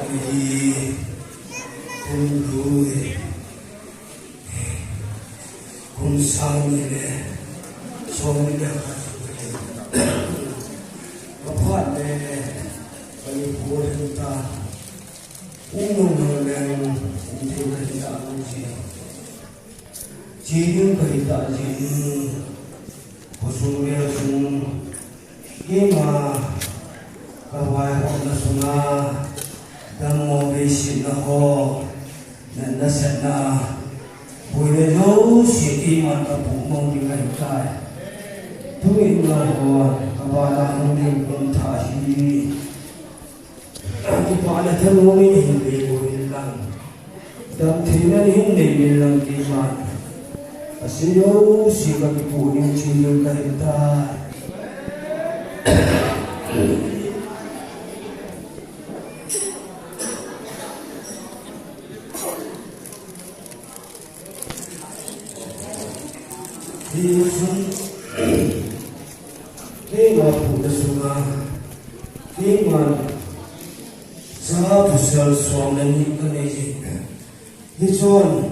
lagi tunggu kung saan nila suaminya kapan palipunan ta unong ng hindi kahita ang jinin kahita jinin kusunya kung ima kawai ko na sunga dan mo besin na ho na nasa na pwede no si ima kapumong di kahita tuwing na ho kabala hindi kong tahi ang ipaalatan mo hindi mo lang dan tingnan hindi lang ima kasi no si kapipunin chilong kahita Kima puda sunga, kima sa pusal suam nani kaneji. Hijon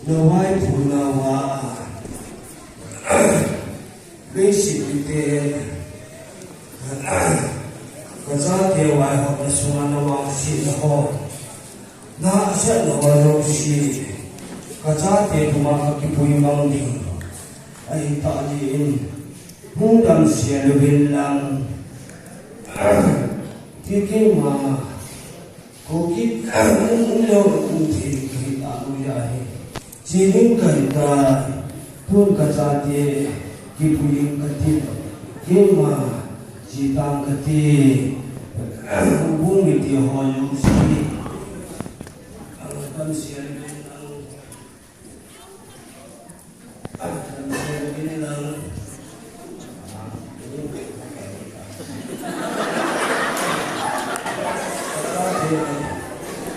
nawai puna wa basic ite kaza ke wai ho na sunga nawang si na ho na sa nawalo si kaza ke tuma ki puy mang ding ay taaliin hunggang siya luhin lang tiking mga kukit ang ulo kunti kita uyahe sining kahita pun kajati kipuling katit kima sitang katit bumit yahoyong si ang atam siya luhin lang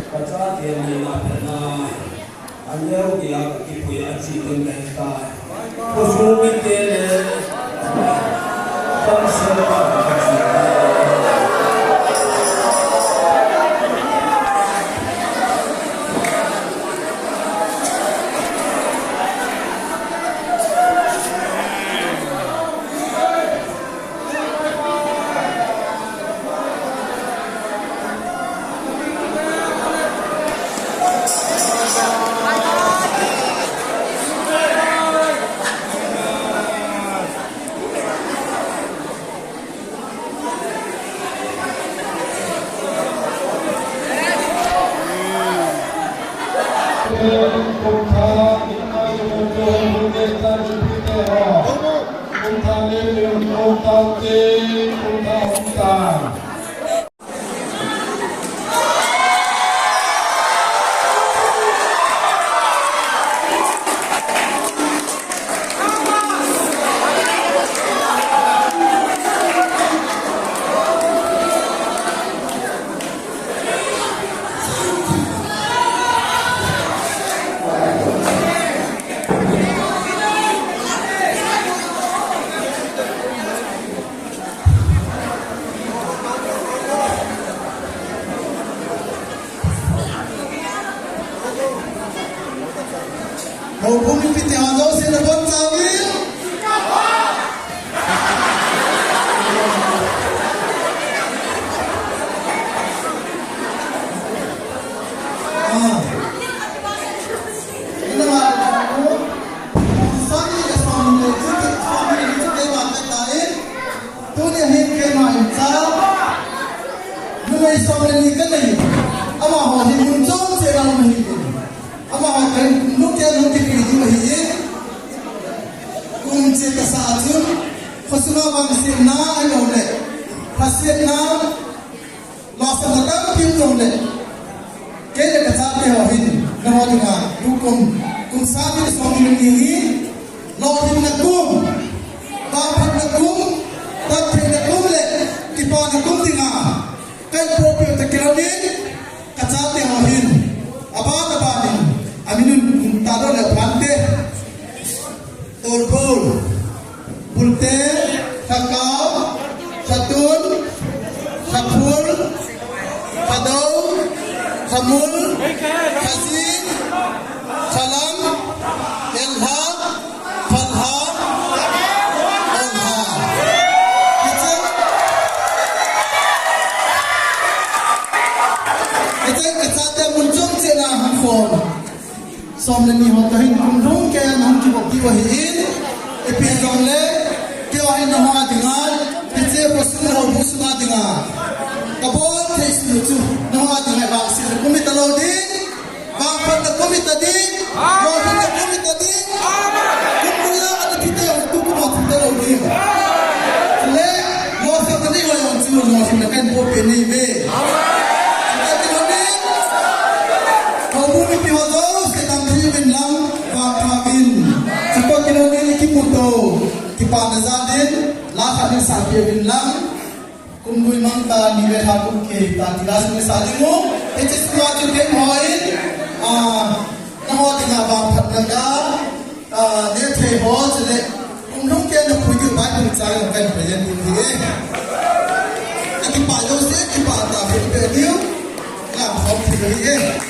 Kata dia lima pernah hanya dia kipuya cikin kita. Kusumi tele bangsa Hukum pitiado sinabot tawil. Ina ako. Sani ya family itu kay matatain. Tunya hin kay mainsa. Nung family ka na yun. Ama ho hin jom se lang mahihin. Ama ho kan nuke pidi mahihin. Kung se kasajun khusna bang sirna ayole. Pasirna lasan kim jomle. Kaya kata dia hin nawadunga hukum kum sabi suami ini lawin nakum tapit nakum le kipa nakum tinga kay propio tekiranin kata dia hin apa ni aminun tado le pante torbol pulte kakao satun sapul padau Khamul, Khazin, Khalam, Elha, Falha, Olha. Kita ada muncul cina handphone. Som ni hot kahin kumrung kaya nam ki bokti wahin. Epizom le kaya wahin nama dengar. Kita pasal ho busna dengar. Kabol test tu nama dengar bangsi. Kami tahu din. Bangpan kami tadi. Bangpan kami tadi. Kumpulan ada kita yang tu kumpulan tahu din. Le masa tadi wahin tu masa nak popi ni be. Bumi pihozo sedang diwin lang pakawin. Cepat kinoni kiputo kipanazadin lakat ni sabiwin lang. Kumui mangta ni berhakuk ke tatilas ni sadimu. Itu semua juga moin. Naho dengan bang patnaga. Dia terho jadi kumdung ke nak puju baik bercakap kan present ini. Kita pajo se kita tak berdiu. Nak hok ini.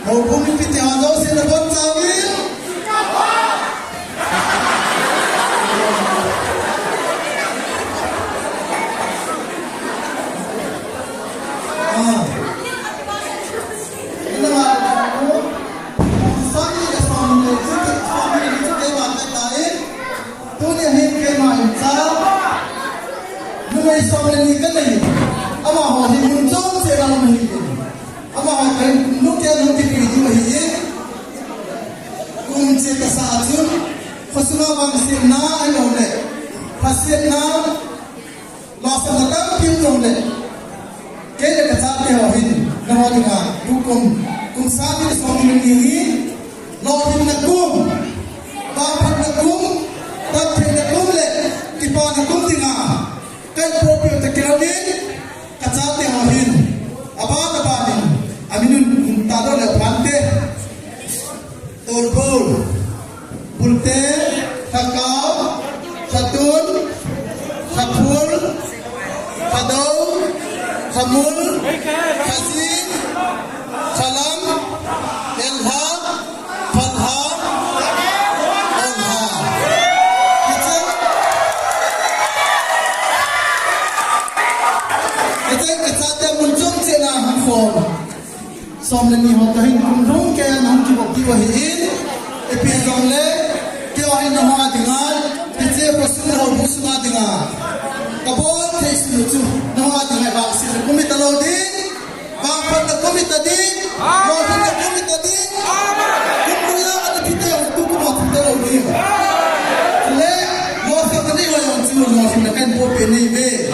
Bumi piti hazo sila bon sawil. Ina ko sami ka sami ni sami ni te ba ta tai. Tu ni hin ke ma nay som lên cái này ama họ thì muốn chọn sẽ làm gì ama họ cái lúc kia lúc thì cái gì mà gì cùng chế cái sao chứ Fasuna bang sirna ai đâu đấy fasirna lo sang cái kim đâu đấy cái này cái sao cái họ hình nó nói là tu cùng sao cái som lên gì lo thì nó cùng ba phần nó cùng tập thì nó cùng đấy cái bao nó cùng thì ngà cái proprio te kira ni kacate hahin abad abadin aminun tado le plante torbol pulte kakao satun sapul kadau samul kasin salam elha falha olha cái cha muncul cina handphone, som lên nhiều cái hình cũng đúng cái nó chỉ một kiểu hình, episode le, kiểu hình nó hoa tiếng Anh, cái chế có sự hậu bút sự tiếng Anh, cái bộ thế sự chú nó hoa tiếng Anh bằng sự cũng biết lâu đi, bằng phần là cũng biết đi, rồi phần là cũng biết đi, cũng bây giờ cái video cũng có một phần lâu đi, le, rồi phần cái này là chú rồi phần là cái bộ bên này về.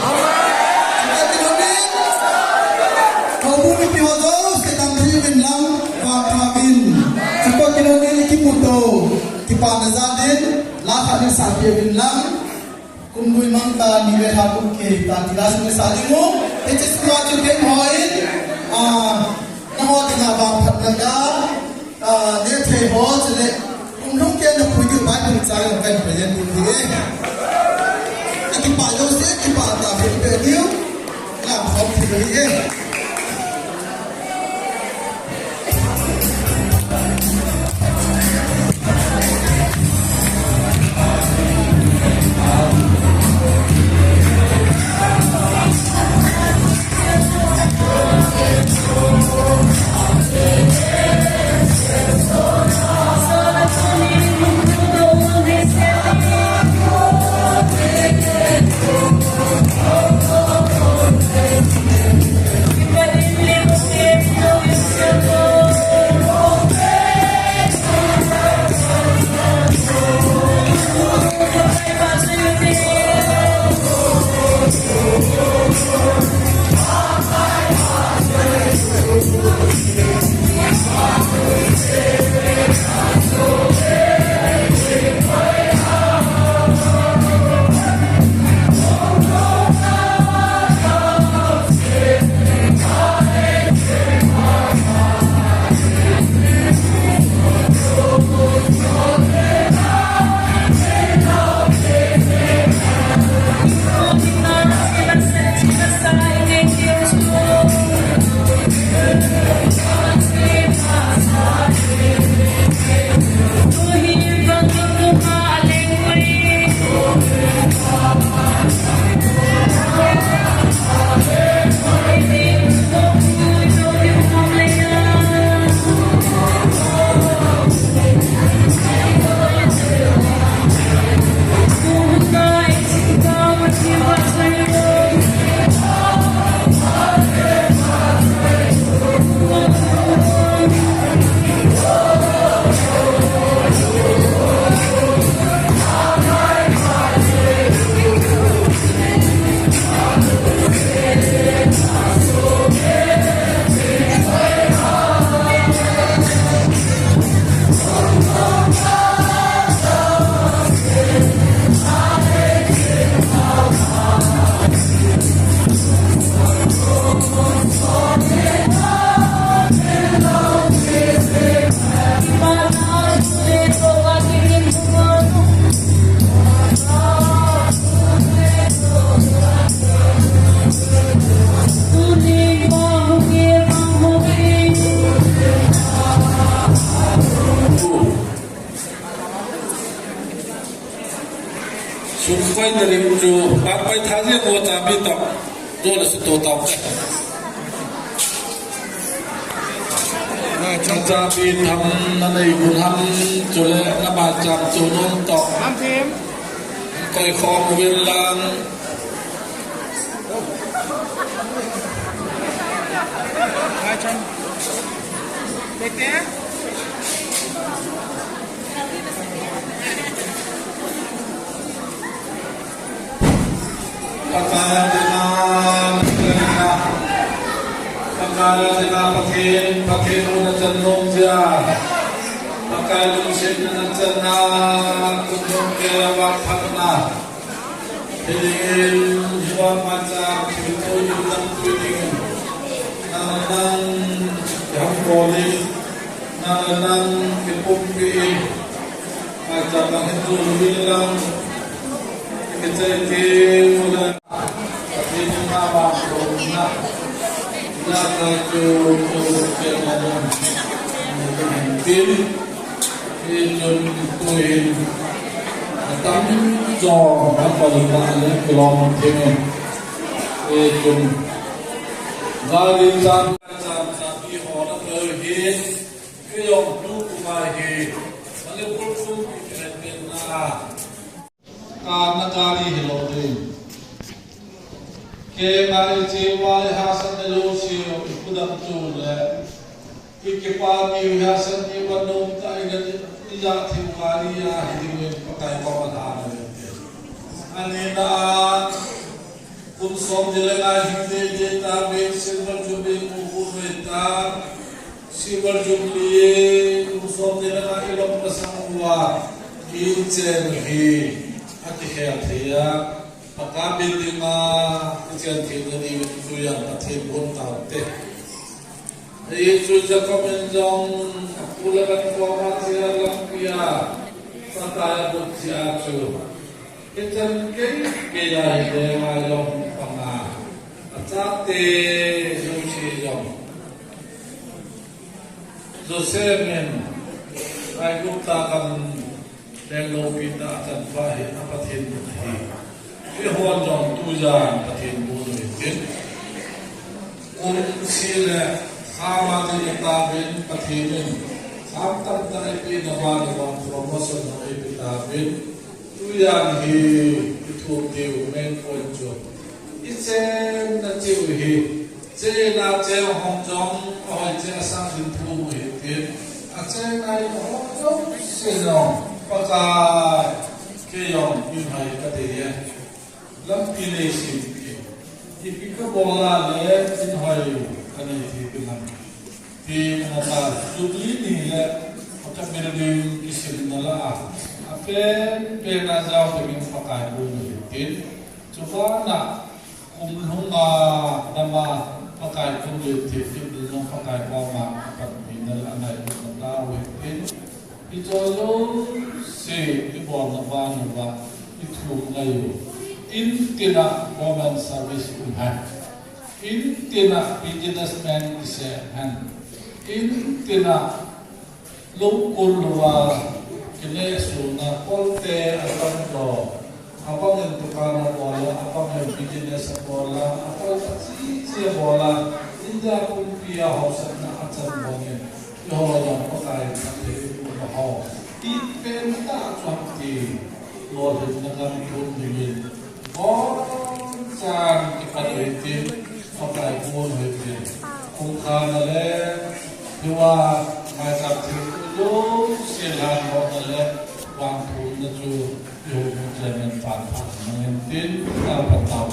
Bumi pihodo sedang riwin lang kabin. Jika kita ni kiputo kipana zadin lakha ni sabi bin lang kumbui mangta ni reha kuke ta tilas ni sadimu ete semua juga hoin naho tinga bang phatnaga ne the ho chele kumrung ke na phuju bai tu chai kan present ni the ati pa lo se ki pa ta be diu la khom thi ye Finally, to by Tasia water bit of dollars to top. Cha bi tham nay cũng tham cho lẽ là bà chạm cho nông tộc coi kho một bên lang Pagkaya din ang patin mo na tanong dyan. Pagkaya lumusip na nagtan na kung kaya wakpat na. Hilingin hiwag mata ito yung lang tuwing nang hangkolin nang kipumpiin at ang hitulubin lang kita mula patin yung mabakong na Nakaju kenalan pin injun tuin tam jo apa lagi kelom dengan injun dari jam sapi orang berhit kuyong tu kumahi mana pun kena karena kali hilodin ke mari jiwa hasan delusio ikudam tule ikipami hasan ni bandung ta ina ija thimari ya hidime pakai pawadana anina kum som dilega hinde jeta be silver jube mubeta silver jubliye kum som dilega ilok pasangwa inchen hi akhe athia pagkabil di mga kasiyan kinari ito yung patibon taote. Ito siya kamenjong kulagan ko siya lang kaya patayabot siya ito. Ito kaya hindi ngayong panga. At sate yung siyong. Josemen ay guptakan lelo pita at bahay apatin mo Khi hoàn toàn tu già và thiền bồ đề tiến xin là khá mà thì ta bên và thiền mình khám tâm ta ấy bên là ba là bằng promotion là ấy bên ta bên tu già thì thuộc điều men quan trọng ít xem là chịu thì chế là chế hồng trong hỏi chế sang đến thu mới tiến chế này hồng trong xin lòng và cả cái dòng như vậy có thể Lampinesi, ipika bola le tin hoy kani tipinan. Ti nata jubli ni le ota merdi kisim nala. Ape pena jauh pegin pakai bulu tin. Coba nak kumhunga nama pakai bulu tin tin pakai bama pat binal anai nata tin. Itu se ibon naba naba itu ngayu. Intina government service unhan, intina businessman isahan, intina local luar kini suna kolte apa yang tukang bola, apa yang business bola, apa sih bola, indah pun pia hausan nak acan bangin, yo yang pakai pakai bahau, ipen tak cuci, luar dengan pun dingin. Sang kita itu pakai pun itu, kungkana le, dua macam itu silan modalnya bangku itu, itu jangan pantas mengentin apa tahu